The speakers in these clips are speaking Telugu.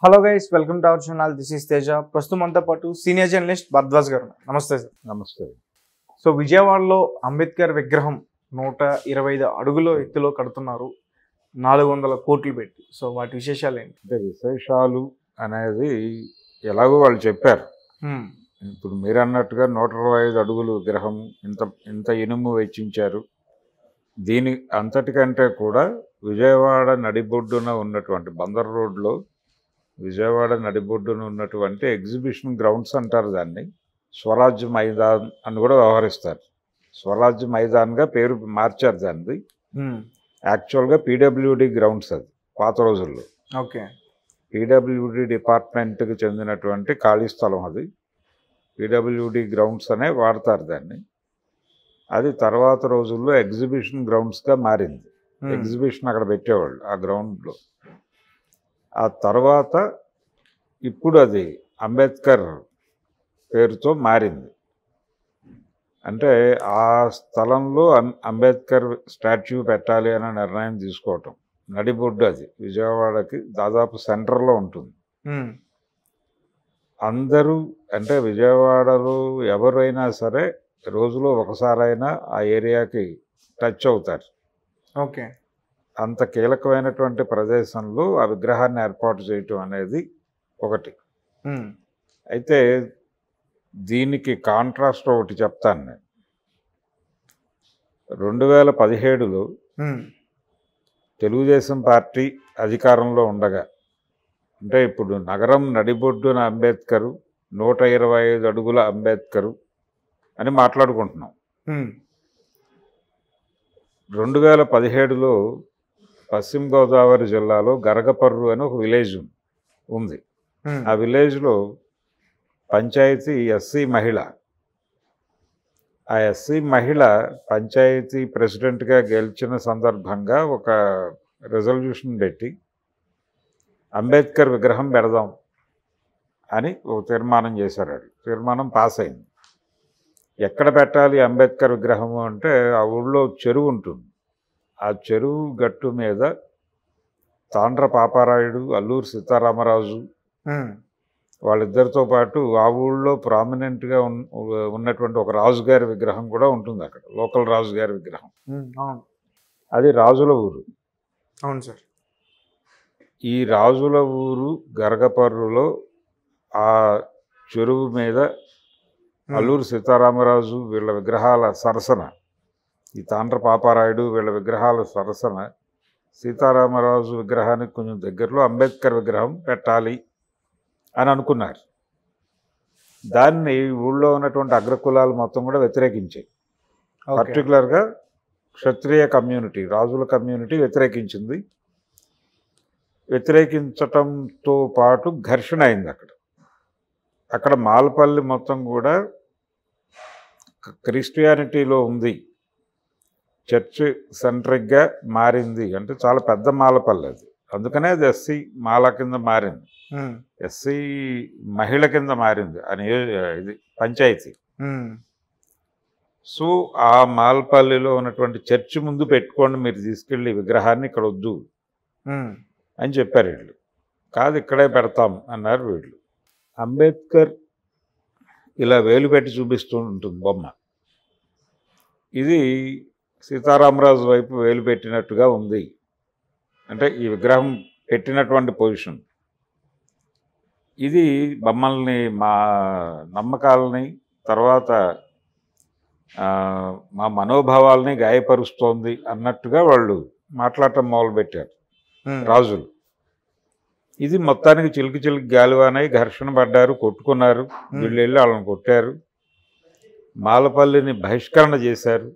Hello guys, welcome to our channel. This is Teja. ప్రస్తుతం మనతో పాటు సీనియర్ జర్నలిస్ట్ భరద్వాజ్ గారు. నమస్తే సార్. నమస్తే. సో విజయవాడలో అంబేద్కర్ విగ్రహం 125 అడుగుల ఎత్తులో కడుతున్నారు, 400 కోట్లు పెట్టి. సో వాటి విశేషాలు ఏంటి? అంటే విశేషాలు అనేది ఎలాగో వాళ్ళు చెప్పారు. ఇప్పుడు మీరు అన్నట్టుగా 125 అడుగుల విగ్రహం, ఇంత ఇనుము వెచ్చించారు. దీని అంతటికంటే కూడా విజయవాడ నడిబొడ్డున ఉన్నటువంటి బందర్ రోడ్లో విజయవాడ నడిబొడ్డున ఉన్నటువంటి ఎగ్జిబిషన్ గ్రౌండ్స్ అంటారు దాన్ని. స్వరాజ్య మైదాన్ అని కూడా వ్యవహరిస్తారు. స్వరాజ్య మైదాన్గా పేరు మార్చారు దాన్ని. యాక్చువల్గా పీడబ్ల్యూడి గ్రౌండ్స్ అది పాత రోజుల్లో. ఓకే. పీడబ్ల్యూడి డిపార్ట్మెంట్కి చెందినటువంటి ఖాళీ స్థలం అది. పీడబ్ల్యూడి గ్రౌండ్స్ అనే వాడతారు దాన్ని. అది తర్వాత రోజుల్లో ఎగ్జిబిషన్ గ్రౌండ్స్గా మారింది. ఎగ్జిబిషన్ అక్కడ పెట్టేవాళ్ళు ఆ గ్రౌండ్లో. ఆ తర్వాత ఇప్పుడు అది అంబేద్కర్ పేరుతో మారింది. అంటే ఆ స్థలంలో అంబేద్కర్ స్టాచ్యూ పెట్టాలి అనే నిర్ణయం తీసుకోవటం. నడిబొడ్డు అది విజయవాడకి దాదాపు సెంటర్లో ఉంటుంది. అందరూ అంటే విజయవాడలో ఎవరైనా సరే రోజులో ఒకసారైనా ఆ ఏరియాకి టచ్ అవుతారు. ఓకే. అంత కీలకమైనటువంటి ప్రదేశంలో ఆ విగ్రహాన్ని ఏర్పాటు చేయటం అనేది ఒకటి. అయితే దీనికి కాంట్రాస్ట్ ఒకటి చెప్తాను నేను. 2017లో తెలుగుదేశం పార్టీ అధికారంలో ఉండగా, అంటే ఇప్పుడు నగరం నడిబొడ్డున అంబేద్కరు, 125 అడుగుల అంబేద్కరు అని మాట్లాడుకుంటున్నాం. 2017లో పశ్చిమ గోదావరి జిల్లాలో గరగపర్రు అని ఒక విలేజ్ ఉంది. ఆ విలేజ్లో పంచాయతీ ఎస్సీ మహిళ, ఆ ఎస్సీ మహిళ పంచాయతీ ప్రెసిడెంట్గా గెలిచిన సందర్భంగా ఒక రెజల్యూషన్ పెట్టి అంబేద్కర్ విగ్రహం పెడదాం అని ఒక తీర్మానం చేశారు. తీర్మానం పాస్ అయింది. ఎక్కడ పెట్టాలి అంబేద్కర్ విగ్రహము అంటే ఆ ఊళ్ళో చెరువు ఉంటుంది. ఆ చెరువు గట్టు మీద తాండ్ర పాపారాయుడు, అల్లూరి సీతారామరాజు వాళ్ళిద్దరితో పాటు ఆ ఊళ్ళో ప్రామినెంట్గా ఉన్నటువంటి ఒక రాజుగారి విగ్రహం కూడా ఉంటుంది అక్కడ. లోకల్ రాజుగారి విగ్రహం. అది రాజుల ఊరు. అవును సార్. ఈ రాజుల ఊరు గరగపర్రులో ఆ చెరువు మీద అల్లూరి సీతారామరాజు వీళ్ళ విగ్రహాల సరసన, ఈ తాండ్ర పాపారాయుడు వీళ్ళ విగ్రహాల సరసన సీతారామరాజు విగ్రహానికి కొంచెం దగ్గరలో అంబేద్కర్ విగ్రహం పెట్టాలి అని అనుకున్నారు. దాన్ని ఊళ్ళో ఉన్నటువంటి అగ్రకులాలు మొత్తం కూడా వ్యతిరేకించాయి. పర్టికులర్గా క్షత్రియ కమ్యూనిటీ, రాజుల కమ్యూనిటీ వ్యతిరేకించింది. వ్యతిరేకించటంతో పాటు ఘర్షణ అయింది అక్కడ మాలపల్లి మొత్తం కూడా క్రిస్టియానిటీలో ఉంది, చర్చ్ సెంట్రిక్గా మారింది. అంటే చాలా పెద్ద మాలపల్లి అది. అందుకనే అది ఎస్సీ మాల కింద మారింది, ఎస్సీ మహిళ కింద మారింది అని ఇది పంచాయతీ. సో ఆ మాలపల్లిలో ఉన్నటువంటి చర్చి ముందు పెట్టుకోండి మీరు తీసుకెళ్ళి విగ్రహాన్ని, ఇక్కడ వద్దు అని చెప్పారు వీళ్ళు. కాదు ఇక్కడే పెడతాం అన్నారు వీళ్ళు. అంబేద్కర్ ఇలా వేలు పెట్టి చూపిస్తూ ఉంటుంది బొమ్మ. ఇది సీతారామరాజు వైపు వేలు పెట్టినట్టుగా ఉంది. అంటే ఈ విగ్రహం పెట్టినటువంటి పొజిషన్ ఇది మమ్మల్ని, మా నమ్మకాలని, తర్వాత మా మనోభావాల్ని గాయపరుస్తోంది అన్నట్టుగా వాళ్ళు మాట్లాడటం మొదలుపెట్టారు రాజులు. ఇది మొత్తానికి చిలికి గాలివానై ఘర్షణ పడ్డారు, కొట్టుకున్నారు. వీళ్ళు వెళ్ళి వాళ్ళని కొట్టారు, మాలపల్లిని బహిష్కరణ చేశారు,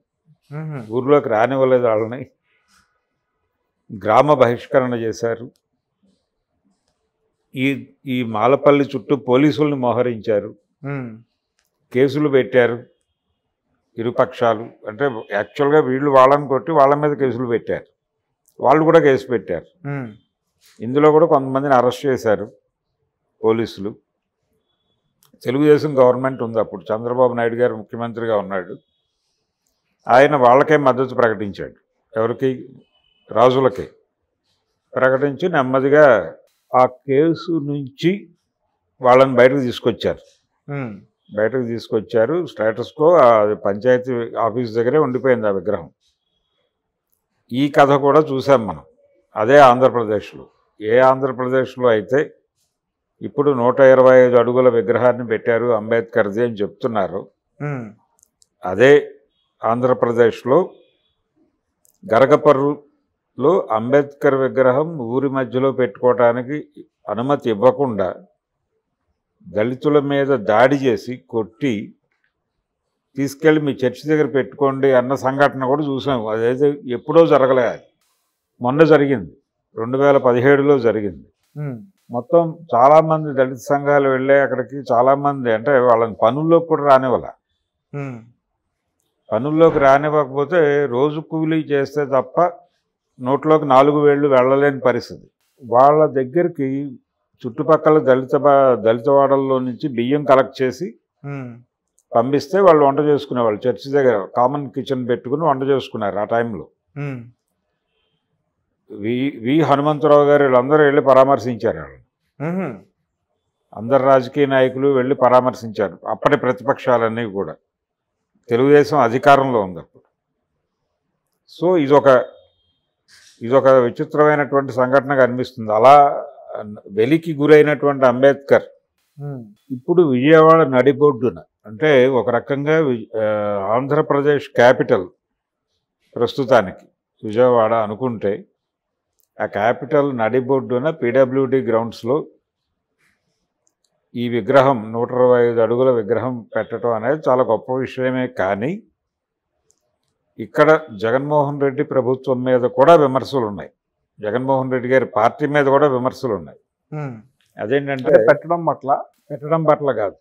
ఊర్లోకి రానివ్వలేదు వాళ్ళని, గ్రామ బహిష్కరణ చేశారు. ఈ మాలపల్లి చుట్టూ పోలీసుల్ని మోహరించారు, కేసులు పెట్టారు ఇరుపక్షాలు. అంటే యాక్చువల్గా వీళ్ళు వాళ్ళని కొట్టి వాళ్ళ మీద కేసులు పెట్టారు, వాళ్ళు కూడా కేసు పెట్టారు. ఇందులో కూడా కొంతమందిని అరెస్ట్ చేశారు పోలీసులు. తెలుగుదేశం గవర్నమెంట్ ఉంది అప్పుడు, చంద్రబాబు నాయుడు గారు ముఖ్యమంత్రిగా ఉన్నాడు. ఆయన వాళ్ళకే మద్దతు ప్రకటించాడు. ఎవరికి? రాజులకే ప్రకటించి నెమ్మదిగా ఆ కేసు నుంచి వాళ్ళని బయటకు తీసుకొచ్చారు. స్టేటస్కో అది పంచాయతీ ఆఫీస్ దగ్గరే ఉండిపోయింది ఆ విగ్రహం. ఈ కథ కూడా చూసాం మనం. అదే ఆంధ్రప్రదేశ్లో. ఏ ఆంధ్రప్రదేశ్లో అయితే ఇప్పుడు 125 అడుగుల విగ్రహాన్ని పెట్టారు అంబేద్కర్ది అని చెప్తున్నారు, అదే ఆంధ్రప్రదేశ్లో గరగపర్రులో అంబేద్కర్ విగ్రహం ఊరి మధ్యలో పెట్టుకోవటానికి అనుమతి ఇవ్వకుండా దళితుల మీద దాడి చేసి కొట్టి తీసుకెళ్ళి మీ చర్చి దగ్గర పెట్టుకోండి అన్న సంఘటన కూడా చూసాం. అదైతే ఎప్పుడో జరగలే, మొన్న జరిగింది, 2017లో జరిగింది. మొత్తం చాలామంది దళిత సంఘాలు వెళ్ళే అక్కడికి, చాలామంది అంటే వాళ్ళని పనుల్లోకి కూడా రానివ్వాల. పనుల్లోకి రానివ్వకపోతే రోజు కూలీ చేస్తే తప్ప నోట్లోకి 4 వేళ్ళు వెళ్ళలేని పరిస్థితి. వాళ్ళ దగ్గరికి చుట్టుపక్కల దళితవాడల్లో నుంచి బియ్యం కలెక్ట్ చేసి పంపిస్తే వాళ్ళు వంట చేసుకునేవాళ్ళు. చర్చి దగ్గర కామన్ కిచెన్ పెట్టుకుని వంట చేసుకున్నారు ఆ టైంలో. వి హనుమంతరావు గారు వీళ్ళందరూ వెళ్ళి పరామర్శించారు. వాళ్ళు అందరు రాజకీయ నాయకులు వెళ్ళి పరామర్శించారు. అప్పటి ప్రతిపక్షాలన్నీ కూడా. తెలుగుదేశం అధికారంలో ఉంది అప్పుడు. సో ఇదొక విచిత్రమైనటువంటి సంఘటనగా అనిపిస్తుంది. అలా వెలికి గురైనటువంటి అంబేద్కర్ ఇప్పుడు విజయవాడ నడిబొడ్డున, అంటే ఒక రకంగా ఆంధ్రప్రదేశ్ క్యాపిటల్ ప్రస్తుతానికి విజయవాడ అనుకుంటే, ఆ క్యాపిటల్ నడిబొడ్డున పిడబ్ల్యూడి గ్రౌండ్స్లో ఈ విగ్రహం 125 అడుగుల విగ్రహం పెట్టడం అనేది చాలా గొప్ప విషయమే. కానీ ఇక్కడ జగన్మోహన్ రెడ్డి ప్రభుత్వం మీద కూడా విమర్శలు ఉన్నాయి, జగన్మోహన్ రెడ్డి గారి పార్టీ మీద కూడా విమర్శలు ఉన్నాయి. అదేంటంటే పెట్టడం పట్ల కాదు,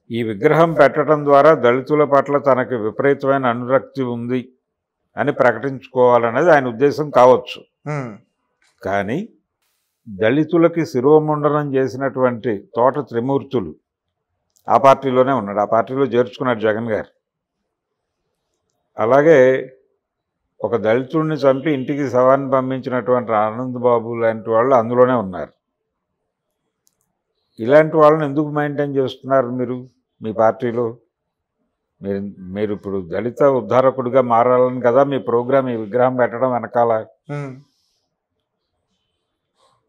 ఈ విగ్రహం పెట్టడం ద్వారా దళితుల పట్ల తనకి విపరీతమైన అనురక్తి ఉంది అని ప్రకటించుకోవాలనేది ఆయన ఉద్దేశం కావచ్చు. కానీ దళితులకి శిరోముండనం చేసినటువంటి తోట త్రిమూర్తులు ఆ పార్టీలోనే ఉన్నాడు, ఆ పార్టీలో చేర్చుకున్నాడు జగన్ గారు. అలాగే ఒక దళితుడిని చంపి ఇంటికి శవాన్ని పంపించినటువంటి ఆనంద్ బాబు లాంటి వాళ్ళు అందులోనే ఉన్నారు. ఇలాంటి వాళ్ళని ఎందుకు మెయింటైన్ చేస్తున్నారు మీరు మీ పార్టీలో? మీరు ఇప్పుడు దళిత ఉద్ధారకుడిగా మారాలని కదా మీ ప్రోగ్రాం ఈ విగ్రహం పెట్టడం వెనకాల.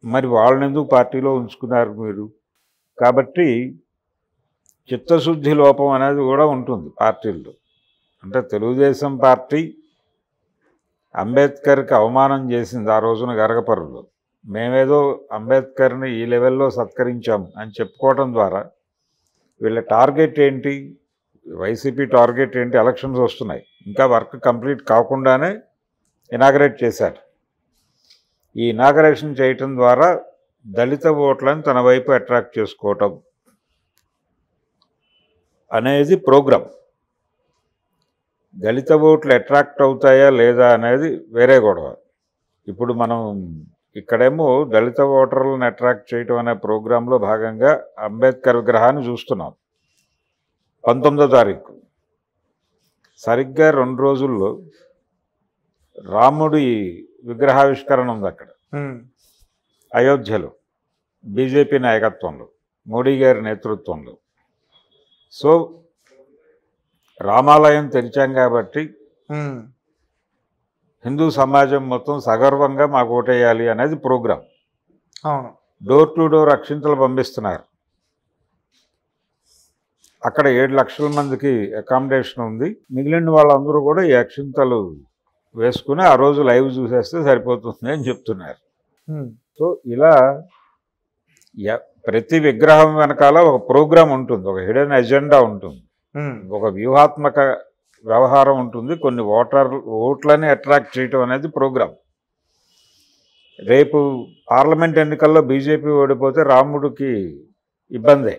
మరి వాళ్ళని ఎందుకు పార్టీలో ఉంచుకున్నారు మీరు? కాబట్టి చిత్తశుద్ధి లోపం అనేది కూడా ఉంటుంది పార్టీల్లో. అంటే తెలుగుదేశం పార్టీ అంబేద్కర్కి అవమానం చేసింది ఆ రోజున గరగపర్రులో. మేమేదో అంబేద్కర్ని ఈ లెవెల్లో సత్కరించాం అని చెప్పుకోవడం ద్వారా వీళ్ళ టార్గెట్ ఏంటి, వైసీపీ టార్గెట్ ఏంటి? ఎలక్షన్స్ వస్తున్నాయి, ఇంకా వర్క్ కంప్లీట్ కాకుండానే ఇనాగరేట్ చేశారు. ఈ ఇనాగరేషన్ చేయటం ద్వారా దళిత ఓట్లను తన వైపు అట్రాక్ట్ చేసుకోవటం అనేది ప్రోగ్రాం. దళిత ఓట్లు అట్రాక్ట్ అవుతాయా లేదా అనేది వేరే గొడవ. ఇప్పుడు మనం ఇక్కడేమో దళిత ఓటర్లను అట్రాక్ట్ చేయటం అనే ప్రోగ్రాంలో భాగంగా అంబేద్కర్ విగ్రహాన్ని చూస్తున్నాం. 19వ తారీఖు సరిగ్గా 2 రోజుల్లో రాముడి విగ్రహావిష్కరణ ఉంది అక్కడ అయోధ్యలో, బీజేపీ నాయకత్వంలో, మోడీ గారి నేతృత్వంలో. సో రామాలయం తెరిచాం కాబట్టి హిందూ సమాజం మొత్తం సగర్వంగా మాకు ఓటేయాలి అనేది ప్రోగ్రాం. డోర్ టు డోర్ అక్షింతలు పంపిస్తున్నారు. అక్కడ 7 లక్షల మందికి అకామిడేషన్ ఉంది. మిగిలిన వాళ్ళందరూ కూడా ఈ అక్షింతలు వేసుకుని ఆ రోజు లైవ్ చూసేస్తే సరిపోతుంది అని చెప్తున్నారు. సో ఇలా ప్రతి విగ్రహం వెనకాల ఒక ప్రోగ్రాం ఉంటుంది, ఒక హిడెన్ ఎజెండా ఉంటుంది, ఒక వ్యూహాత్మక వ్యవహారం ఉంటుంది. కొన్ని ఓట్లని అట్రాక్ట్ చేయటం అనేది ప్రోగ్రాం. రేపు పార్లమెంట్ ఎన్నికల్లో బీజేపీ ఓడిపోతే రాముడికి ఇబ్బందే.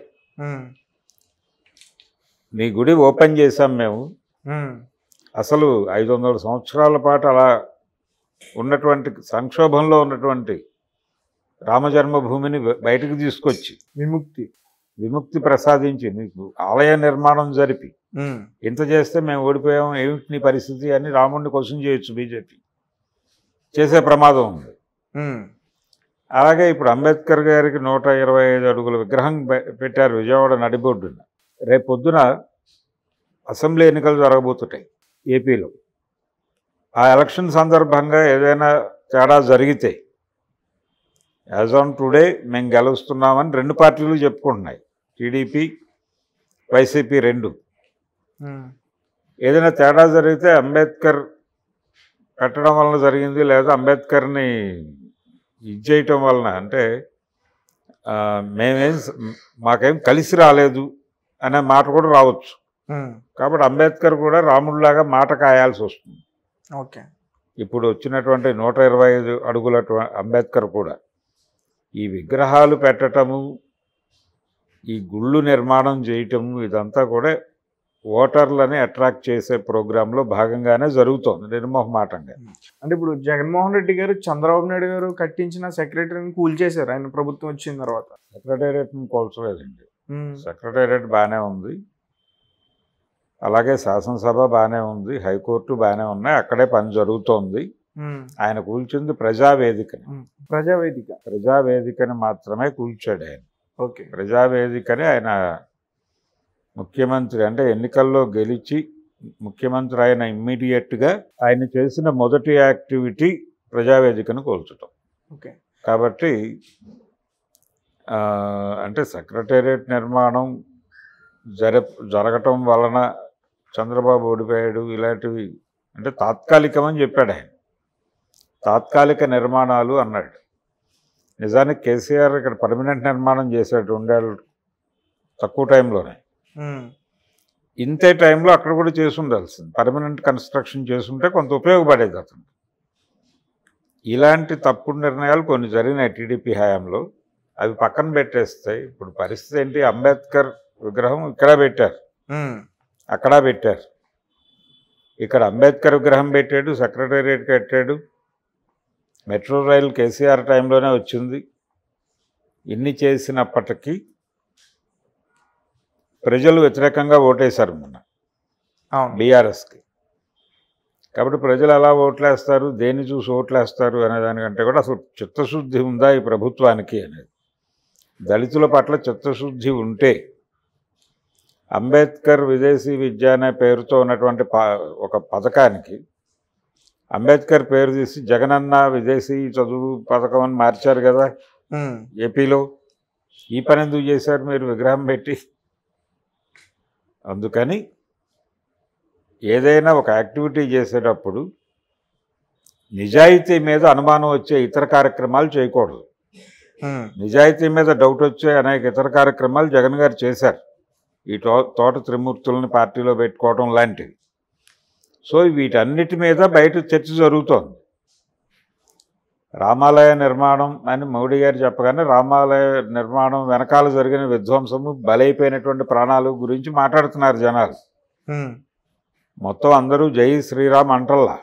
నీ గుడి ఓపెన్ చేశాం మేము, అసలు 500 సంవత్సరాల పాటు అలా ఉన్నటువంటి సంక్షోభంలో ఉన్నటువంటి రామజన్మభూమిని బయటకు తీసుకొచ్చి విముక్తి ప్రసాదించి మీకు ఆలయ నిర్మాణం జరిపి ఇంత చేస్తే మేము ఓడిపోయాం, ఏమిటి నీ పరిస్థితి అని రాముడిని క్వశ్చన్ చేయొచ్చు. బీజేపీ చేసే ప్రమాదం ఉంది. అలాగే ఇప్పుడు అంబేద్కర్ గారికి 125 అడుగుల విగ్రహం పెట్టారు విజయవాడ నడిబొడ్డున. రేపు పొద్దున అసెంబ్లీ ఎన్నికలు జరగబోతుంటాయి ఏపీలో. ఆ ఎలక్షన్ సందర్భంగా ఏదైనా తేడా జరిగితే యాజ్ ఆన్ టుడే మేము గెలుస్తున్నామని 2 పార్టీలు చెప్పుకుంటున్నాయి, టీడీపీ వైసీపీ 2. ఏదైనా తేడా జరిగితే అంబేద్కర్ పెట్టడం వలన జరిగింది, లేదా అంబేద్కర్ని ఇది చేయటం వలన, అంటే మాకేం కలిసి రాలేదు అనే మాట కూడా రావచ్చు. కాబట్టి అంబేద్కర్ కూడా రాముడిలాగా మాట కాయాల్సి వస్తుంది. ఓకే, ఇప్పుడు వచ్చినటువంటి 125 అడుగుల అంబేద్కర్ కూడా ఈ విగ్రహాలు పెట్టటము, ఈ గుళ్ళు నిర్మాణం చేయటము, ఇదంతా కూడా ఓటర్లని అట్రాక్ట్ చేసే ప్రోగ్రాంలో భాగంగానే జరుగుతోంది నిర్మోహమాటంగా. అంటే ఇప్పుడు జగన్మోహన్ రెడ్డి గారు చంద్రబాబు నాయుడు గారు కట్టించిన సెక్రటరీని కూల్చేశారు ఆయన ప్రభుత్వం వచ్చిన తర్వాత. సెక్రటేరియట్ని కూల్చలేదండి, సెక్రటేరియట్ బాగానే ఉంది, అలాగే శాసనసభ బాగానే ఉంది, హైకోర్టు బాగానే ఉన్నాయి, అక్కడే పని జరుగుతోంది. ఆయన కూల్చింది ప్రజావేదికని మాత్రమే కూల్చాడు ఆయన. ఓకే, ప్రజావేదికని ఆయన ముఖ్యమంత్రి అంటే ఎన్నికల్లో గెలిచి ముఖ్యమంత్రి అయిన ఇమ్మీడియట్గా ఆయన చేసిన మొదటి యాక్టివిటీ ప్రజావేదికను కూల్చడం. ఓకే, కాబట్టి అంటే సెక్రటేరియట్ నిర్మాణం జరగటం వలన చంద్రబాబు ఓడిపోయాడు ఇలాంటివి అంటే తాత్కాలికమని చెప్పాడు ఆయన. తాత్కాలిక నిర్మాణాలు అన్నాడు. నిజానికి కేసీఆర్ ఇక్కడ పర్మనెంట్ నిర్మాణం చేశాడు 2 ఏళ్ళు తక్కువ టైంలోనే. ఇంతే టైంలో అక్కడ కూడా చేసి ఉండాల్సింది, పర్మనెంట్ కన్స్ట్రక్షన్ చేసుంటే కొంత ఉపయోగపడేది అతను. ఇలాంటి తప్పుడు నిర్ణయాలు కొన్ని జరిగినాయి టీడీపీ హయాంలో, అవి పక్కన పెట్టేస్తే ఇప్పుడు పరిస్థితి ఏంటి? అంబేద్కర్ విగ్రహం ఇక్కడ పెట్టారు, అక్కడ పెట్టారు. ఇక్కడ అంబేద్కర్ విగ్రహం పెట్టాడు, సెక్రటేరియట్ కట్టాడు, మెట్రో రైలు కేసీఆర్ టైంలోనే వచ్చింది. ఇన్ని చేసినప్పటికీ ప్రజలు వ్యతిరేకంగా ఓటేశారు మొన్న బీఆర్ఎస్కి. కాబట్టి ప్రజలు ఎలా ఓట్లేస్తారు, దేన్ని చూసి ఓట్లేస్తారు అనే దానికంటే కూడా అసలు చిత్తశుద్ధి ఉందా ఈ ప్రభుత్వానికి అనేది. దళితుల పట్ల చిత్తశుద్ధి ఉంటే అంబేద్కర్ విదేశీ విద్య అనే పేరుతో ఉన్నటువంటి ఒక పథకానికి అంబేద్కర్ పేరు తీసి జగనన్న విదేశీ చదువు పథకం అని మార్చారు కదా ఏపీలో. ఈ పని ఎందుకు చేశారు మీరు విగ్రహం పెట్టి? అందుకని ఏదైనా ఒక యాక్టివిటీ చేసేటప్పుడు నిజాయితీ మీద అనుమానం వచ్చే ఇతర కార్యక్రమాలు చేయకూడదు. నిజాయితీ మీద డౌట్ వచ్చే అనేక ఇతర కార్యక్రమాలు జగన్ గారు చేశారు, ఈ తోట త్రిమూర్తులని పార్టీలో పెట్టుకోవడం లాంటివి. సో వీటన్నిటి మీద బయట చర్చ జరుగుతోంది. రామాలయ నిర్మాణం అని మోడీ గారు చెప్పగానే రామాలయ నిర్మాణం వెనకాల జరిగిన విధ్వంసము, బలైపోయినటువంటి ప్రాణాలు గురించి మాట్లాడుతున్నారు జనాలు. మొత్తం అందరూ జై శ్రీరామ్ అంటల్లా.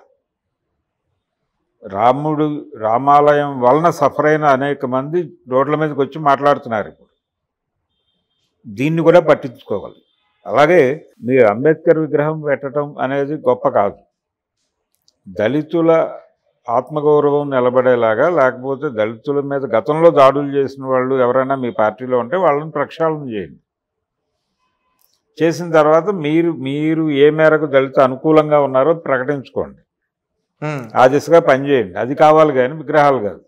రామాలయం వలన సఫర్ అయిన అనేక మంది రోడ్ల మీదకి వచ్చి మాట్లాడుతున్నారు. ఇప్పుడు దీన్ని కూడా పట్టించుకోవాలి. అలాగే మీరు అంబేద్కర్ విగ్రహం పెట్టడం అనేది గొప్ప కాదు. దళితుల ఆత్మగౌరవం నిలబడేలాగా, లేకపోతే దళితుల మీద గతంలో దాడులు చేసిన వాళ్ళు ఎవరైనా మీ పార్టీలో ఉంటే వాళ్ళని ప్రక్షాళన చేయండి. చేసిన తర్వాత మీరు ఏ మేరకు దళిత అనుకూలంగా ఉన్నారో ప్రకటించుకోండి, ఆ దిశగా పనిచేయండి. అది కావాలి కానీ విగ్రహాలు కాదు.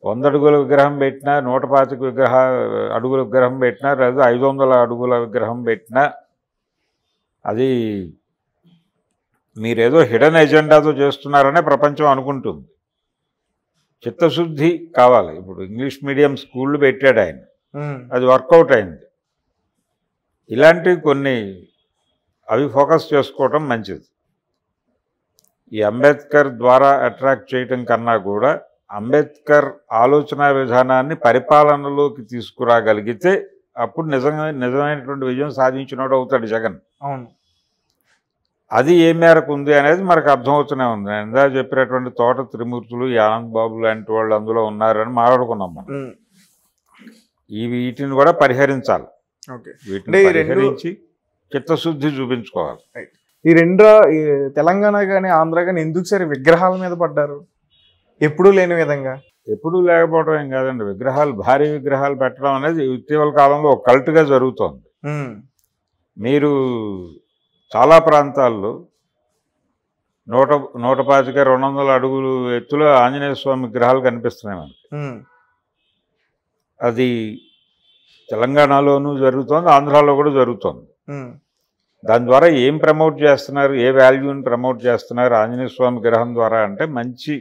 100 అడుగుల విగ్రహం పెట్టినా, 125 అడుగుల విగ్రహం పెట్టినా, లేదా 500 అడుగుల విగ్రహం పెట్టినా అది మీరేదో హిడెన్ ఎజెండాతో చేస్తున్నారనే ప్రపంచం అనుకుంటుంది. చిత్తశుద్ధి కావాలి. ఇప్పుడు ఇంగ్లీష్ మీడియం స్కూళ్ళు పెట్టాడు ఆయన, అది వర్కౌట్ అయింది. ఇలాంటివి కొన్ని అవి ఫోకస్ చేసుకోవటం మంచిది. ఈ అంబేద్కర్ ద్వారా అట్రాక్ట్ చేయటం కన్నా కూడా అంబేద్కర్ ఆలోచన విధానాన్ని పరిపాలనలోకి తీసుకురాగలిగితే అప్పుడు నిజమైనటువంటి విజయం సాధించినోడు అవుతాడు జగన్. అవును, అది ఏ మేరకు ఉంది అనేది మనకు అర్థమవుతూనే ఉంది. నేను ఇందా చెప్పినటువంటి తోట త్రిమూర్తులు, ఆనంద్ బాబు లాంటి వాళ్ళు అందులో ఉన్నారని మాట్లాడుకున్నాం మనం. వీటిని కూడా పరిహరించాలి. వీటిని పరిహరించి చిత్తశుద్ధి చూపించుకోవాలి. ఈ తెలంగాణ కానీ ఆంధ్ర కానీ ఎందుకు సరే విగ్రహాల మీద పడ్డారు? ఎప్పుడూ లేని విధంగా. ఎప్పుడూ లేకపోవడం ఏం కాదండి. విగ్రహాలు, భారీ విగ్రహాలు పెట్టడం అనేది ఇటీవల కాలంలో ఒక కల్ట్గా జరుగుతోంది. మీరు చాలా ప్రాంతాల్లో 125-200 అడుగులు ఎత్తులో ఆంజనేయ స్వామి విగ్రహాలు కనిపిస్తున్నాయి మనకి. అది తెలంగాణలోనూ జరుగుతోంది, ఆంధ్రాలో కూడా జరుగుతోంది. దాని ద్వారా ఏం ప్రమోట్ చేస్తున్నారు, ఏ వాల్యూని ప్రమోట్ చేస్తున్నారు ఆంజనేయ స్వామి విగ్రహం ద్వారా అంటే మంచి,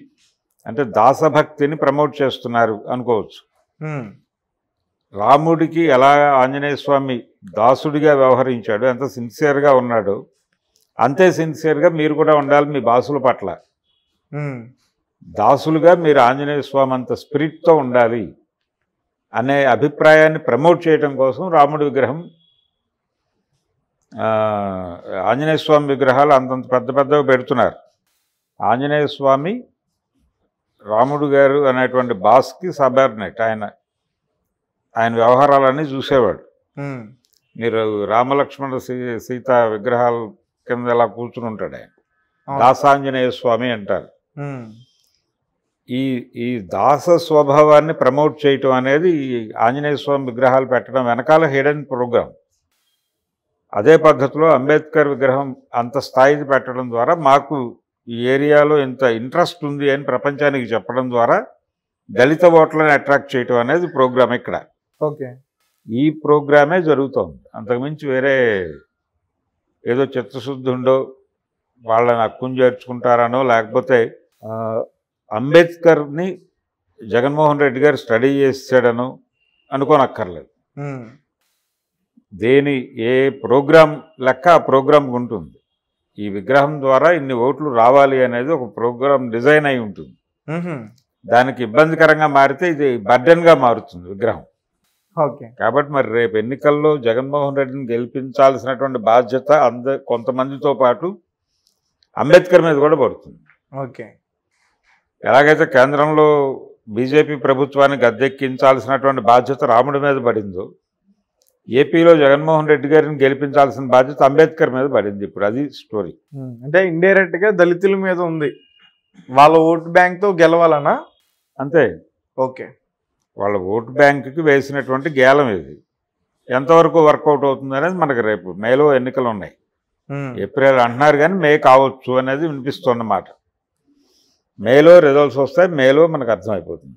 అంటే దాసభక్తిని ప్రమోట్ చేస్తున్నారు అనుకోవచ్చు. రాముడికి ఎలా ఆంజనేయ స్వామి దాసుడిగా వ్యవహరించాడు, ఎంత సిన్సియర్గా ఉన్నాడు, అంతే సిన్సియర్గా మీరు కూడా ఉండాలి మీ బాసుల పట్ల. దాసులుగా మీరు ఆంజనేయ స్వామి అంత స్పిరిట్తో ఉండాలి అనే అభిప్రాయాన్ని ప్రమోట్ చేయడం కోసం రాముడి విగ్రహం, ఆంజనేయ స్వామి విగ్రహాలు అంతంత పెద్ద పెద్దవి పెడుతున్నారు. ఆంజనేయ స్వామి రాముడు గారు అనేటువంటి బాస్కి సబార్డినేట్. ఆయన వ్యవహారాలన్నీ చూసేవాడు. మీరు రామలక్ష్మణ సీత విగ్రహాల కింద ఎలా కూర్చుని ఉంటాడు ఆయన, దాసాంజనేయ స్వామి అంటారు. ఈ దాస స్వభావాన్ని ప్రమోట్ చేయటం అనేది ఆంజనేయ స్వామి విగ్రహాలు పెట్టడం వెనకాల హిడెన్ ప్రోగ్రామ్. అదే పద్ధతిలో అంబేద్కర్ విగ్రహం అంత స్థాయికి పెట్టడం ద్వారా మాకు ఈ ఏరియాలో ఇంత ఇంట్రెస్ట్ ఉంది అని ప్రపంచానికి చెప్పడం ద్వారా దళిత ఓట్లను అట్రాక్ట్ చేయటం అనేది ప్రోగ్రామ్ ఇక్కడ. ఓకే, ఈ ప్రోగ్రామే జరుగుతోంది. అంతకుమించి వేరే ఏదో చిత్తశుద్ధి ఉండో వాళ్ళని హక్కును చేర్చుకుంటారనో, లేకపోతే అంబేద్కర్ని జగన్మోహన్ రెడ్డి గారు స్టడీ చేసాడనో అనుకోనక్కర్లేదు. ఏ ప్రోగ్రాం లెక్క ఆ ప్రోగ్రాం ఉంటుంది. ఈ విగ్రహం ద్వారా ఇన్ని ఓట్లు రావాలి అనేది ఒక ప్రోగ్రాం డిజైన్ అయి ఉంటుంది. దానికి ఇబ్బందికరంగా మారితే ఇది బర్డెన్గా మారుతుంది విగ్రహం. ఓకే, కాబట్టి మరి రేపు ఎన్నికల్లో జగన్మోహన్ రెడ్డిని గెలిపించాల్సినటువంటి బాధ్యత కొంతమందితో పాటు అంబేద్కర్ మీద కూడా పడుతుంది. ఓకే, ఎలాగైతే కేంద్రంలో బీజేపీ ప్రభుత్వాన్ని గద్దెక్కించాల్సినటువంటి బాధ్యత రాముడి మీద పడిందో, ఏపీలో జగన్మోహన్ రెడ్డి గారిని గెలిపించాల్సిన బాధ్యత అంబేద్కర్ మీద పడింది. ఇప్పుడు అది స్టోరీ. అంటే ఇండైరెక్ట్గా దళితుల మీద ఉంది, వాళ్ళ ఓటు బ్యాంక్తో గెలవాలనా? అంతే. ఓకే, వాళ్ళ ఓటు బ్యాంకుకి వేసినటువంటి గేలం ఇది ఎంతవరకు వర్కౌట్ అవుతుంది అనేది మనకు రేపు మేలో ఎన్నికలు ఉన్నాయి. ఏప్రిల్ అంటున్నారు కానీ మే కావచ్చు అనేది వినిపిస్తున్నమాట. మేలో రిజల్ట్స్ వస్తాయి, మేలో మనకు అర్థమైపోతుంది.